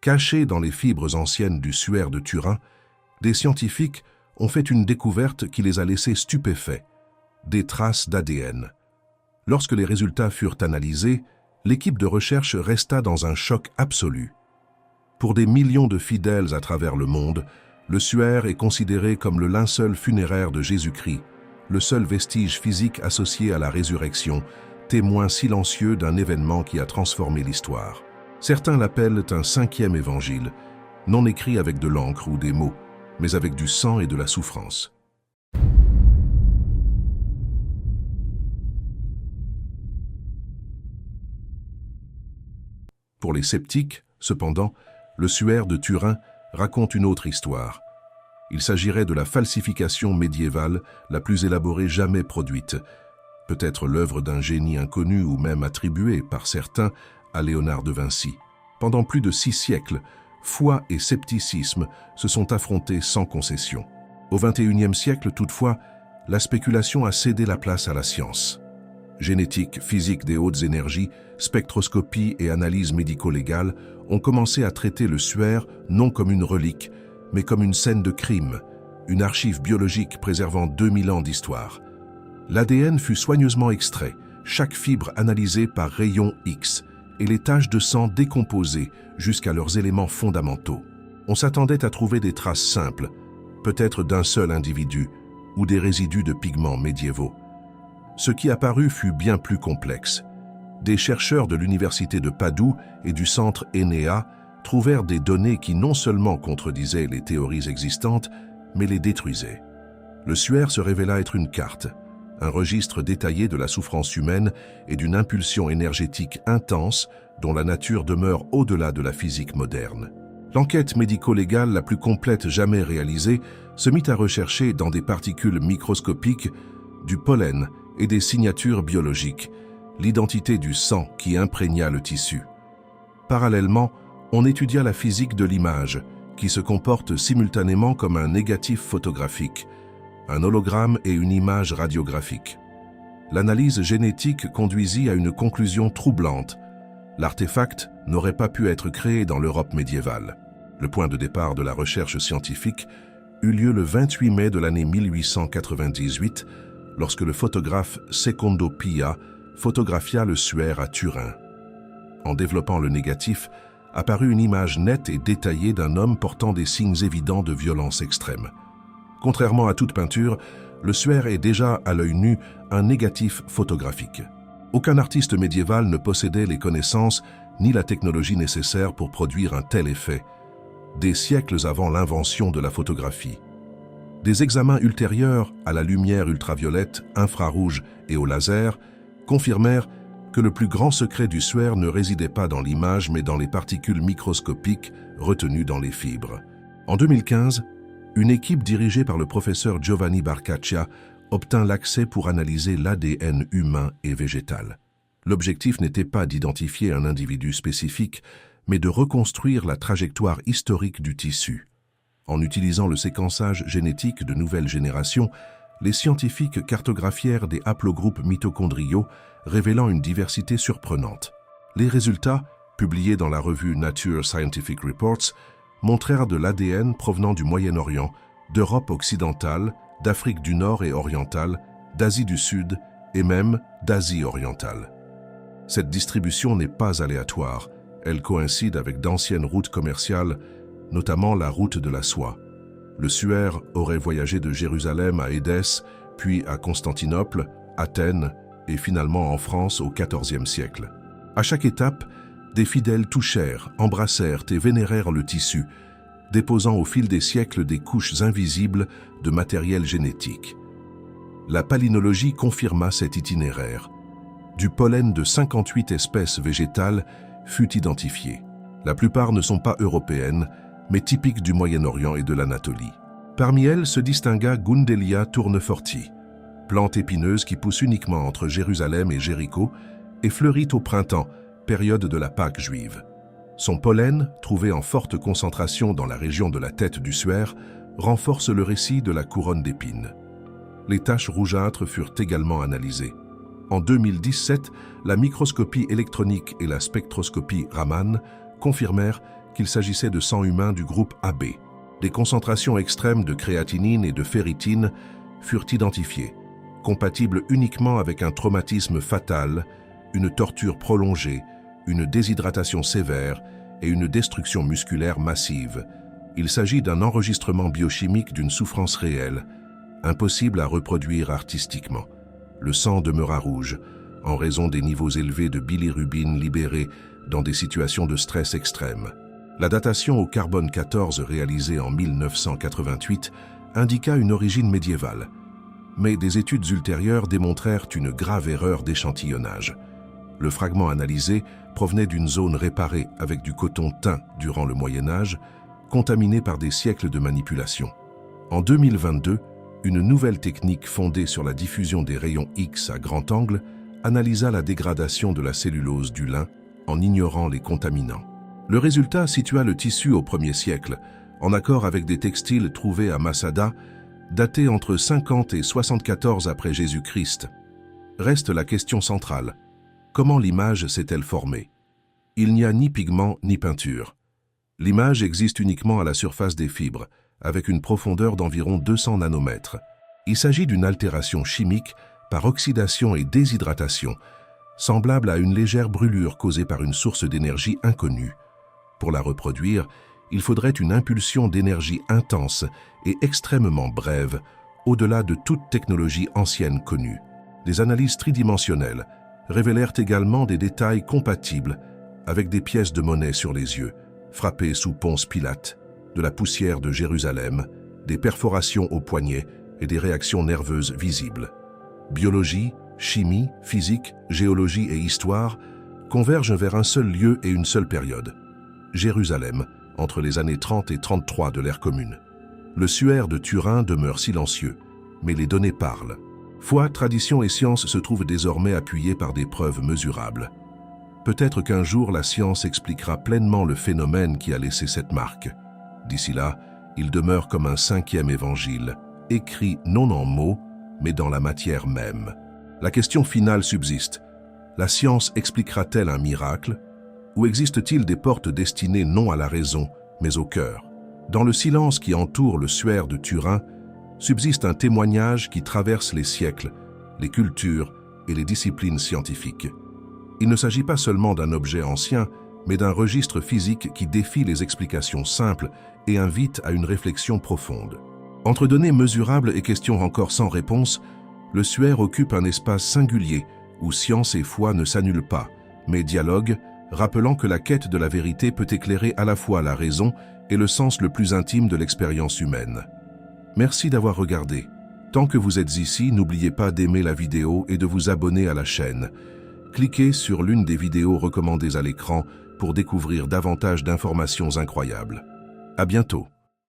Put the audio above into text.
Cachés dans les fibres anciennes du suaire de Turin, des scientifiques ont fait une découverte qui les a laissés stupéfaits, des traces d'ADN. Lorsque les résultats furent analysés, l'équipe de recherche resta dans un choc absolu. Pour des millions de fidèles à travers le monde, le suaire est considéré comme le linceul funéraire de Jésus-Christ, le seul vestige physique associé à la résurrection, témoin silencieux d'un événement qui a transformé l'histoire. Certains l'appellent un 5e évangile, non écrit avec de l'encre ou des mots, mais avec du sang et de la souffrance. Pour les sceptiques, cependant, le suaire de Turin raconte une autre histoire. Il s'agirait de la falsification médiévale la plus élaborée jamais produite, peut-être l'œuvre d'un génie inconnu ou même attribué par certains à Léonard de Vinci. Pendant plus de 6 siècles, foi et scepticisme se sont affrontés sans concession. Au XXIe siècle, toutefois, la spéculation a cédé la place à la science. Génétique, physique des hautes énergies, spectroscopie et analyse médico-légale ont commencé à traiter le suaire non comme une relique, mais comme une scène de crime, une archive biologique préservant 2000 ans d'histoire. L'ADN fut soigneusement extrait, chaque fibre analysée par rayons X, et les taches de sang décomposées jusqu'à leurs éléments fondamentaux. On s'attendait à trouver des traces simples, peut-être d'un seul individu, ou des résidus de pigments médiévaux. Ce qui apparut fut bien plus complexe. Des chercheurs de l'université de Padoue et du centre ENEA trouvèrent des données qui non seulement contredisaient les théories existantes, mais les détruisaient. Le suaire se révéla être une carte, un registre détaillé de la souffrance humaine et d'une impulsion énergétique intense dont la nature demeure au-delà de la physique moderne. L'enquête médico-légale la plus complète jamais réalisée se mit à rechercher dans des particules microscopiques, du pollen et des signatures biologiques, l'identité du sang qui imprégna le tissu. Parallèlement, on étudia la physique de l'image, qui se comporte simultanément comme un négatif photographique, un hologramme et une image radiographique. L'analyse génétique conduisit à une conclusion troublante. L'artefact n'aurait pas pu être créé dans l'Europe médiévale. Le point de départ de la recherche scientifique eut lieu le 28 mai de l'année 1898, lorsque le photographe Secondo Pia photographia le suaire à Turin. En développant le négatif, apparut une image nette et détaillée d'un homme portant des signes évidents de violence extrême. Contrairement à toute peinture, le suaire est déjà, à l'œil nu, un négatif photographique. Aucun artiste médiéval ne possédait les connaissances ni la technologie nécessaire pour produire un tel effet, des siècles avant l'invention de la photographie. Des examens ultérieurs à la lumière ultraviolette, infrarouge et au laser confirmèrent que le plus grand secret du suaire ne résidait pas dans l'image mais dans les particules microscopiques retenues dans les fibres. En 2015, une équipe dirigée par le professeur Giovanni Barcaccia obtint l'accès pour analyser l'ADN humain et végétal. L'objectif n'était pas d'identifier un individu spécifique, mais de reconstruire la trajectoire historique du tissu. En utilisant le séquençage génétique de nouvelle génération, les scientifiques cartographièrent des haplogroupes mitochondriaux révélant une diversité surprenante. Les résultats, publiés dans la revue Nature Scientific Reports, montrèrent de l'ADN provenant du Moyen-Orient, d'Europe occidentale, d'Afrique du Nord et orientale, d'Asie du Sud et même d'Asie orientale. Cette distribution n'est pas aléatoire, elle coïncide avec d'anciennes routes commerciales, notamment la route de la soie. Le suaire aurait voyagé de Jérusalem à Édesse, puis à Constantinople, Athènes et finalement en France au XIVe siècle. À chaque étape, des fidèles touchèrent, embrassèrent et vénérèrent le tissu, déposant au fil des siècles des couches invisibles de matériel génétique. La palynologie confirma cet itinéraire. Du pollen de 58 espèces végétales fut identifié. La plupart ne sont pas européennes, mais typiques du Moyen-Orient et de l'Anatolie. Parmi elles se distingua Gundelia tourneforti, plante épineuse qui pousse uniquement entre Jérusalem et Jéricho et fleurit au printemps, période de la Pâque juive. Son pollen, trouvé en forte concentration dans la région de la tête du suaire, renforce le récit de la couronne d'épines. Les taches rougeâtres furent également analysées. En 2017, la microscopie électronique et la spectroscopie Raman confirmèrent qu'il s'agissait de sang humain du groupe AB. Des concentrations extrêmes de créatinine et de ferritine furent identifiées, compatibles uniquement avec un traumatisme fatal, une torture prolongée, une déshydratation sévère et une destruction musculaire massive. Il s'agit d'un enregistrement biochimique d'une souffrance réelle, impossible à reproduire artistiquement. Le sang demeura rouge, en raison des niveaux élevés de bilirubine libérés dans des situations de stress extrême. La datation au carbone 14 réalisée en 1988 indiqua une origine médiévale, mais des études ultérieures démontrèrent une grave erreur d'échantillonnage. Le fragment analysé provenait d'une zone réparée avec du coton teint durant le Moyen-Âge, contaminé par des siècles de manipulation. En 2022, une nouvelle technique fondée sur la diffusion des rayons X à grand angle analysa la dégradation de la cellulose du lin en ignorant les contaminants. Le résultat situa le tissu au 1er siècle, en accord avec des textiles trouvés à Masada, datés entre 50 et 74 après Jésus-Christ. Reste la question centrale. Comment l'image s'est-elle formée? Il n'y a ni pigment ni peinture. L'image existe uniquement à la surface des fibres, avec une profondeur d'environ 200 nanomètres. Il s'agit d'une altération chimique par oxydation et déshydratation, semblable à une légère brûlure causée par une source d'énergie inconnue. Pour la reproduire, il faudrait une impulsion d'énergie intense et extrêmement brève, au-delà de toute technologie ancienne connue. Des analyses tridimensionnelles révélèrent également des détails compatibles avec des pièces de monnaie sur les yeux, frappées sous Ponce Pilate, de la poussière de Jérusalem, des perforations au poignet et des réactions nerveuses visibles. Biologie, chimie, physique, géologie et histoire convergent vers un seul lieu et une seule période. Jérusalem, entre les années 30 et 33 de l'ère commune. Le suaire de Turin demeure silencieux, mais les données parlent. Foi, tradition et science se trouvent désormais appuyées par des preuves mesurables. Peut-être qu'un jour la science expliquera pleinement le phénomène qui a laissé cette marque. D'ici là, il demeure comme un 5e évangile, écrit non en mots, mais dans la matière même. La question finale subsiste. La science expliquera-t-elle un miracle? Ou existe-t-il des portes destinées non à la raison, mais au cœur? Dans le silence qui entoure le suaire de Turin, subsiste un témoignage qui traverse les siècles, les cultures et les disciplines scientifiques. Il ne s'agit pas seulement d'un objet ancien, mais d'un registre physique qui défie les explications simples et invite à une réflexion profonde. Entre données mesurables et questions encore sans réponse, le suaire occupe un espace singulier où science et foi ne s'annulent pas, mais dialoguent, rappelant que la quête de la vérité peut éclairer à la fois la raison et le sens le plus intime de l'expérience humaine. Merci d'avoir regardé. Tant que vous êtes ici, n'oubliez pas d'aimer la vidéo et de vous abonner à la chaîne. Cliquez sur l'une des vidéos recommandées à l'écran pour découvrir davantage d'informations incroyables. À bientôt.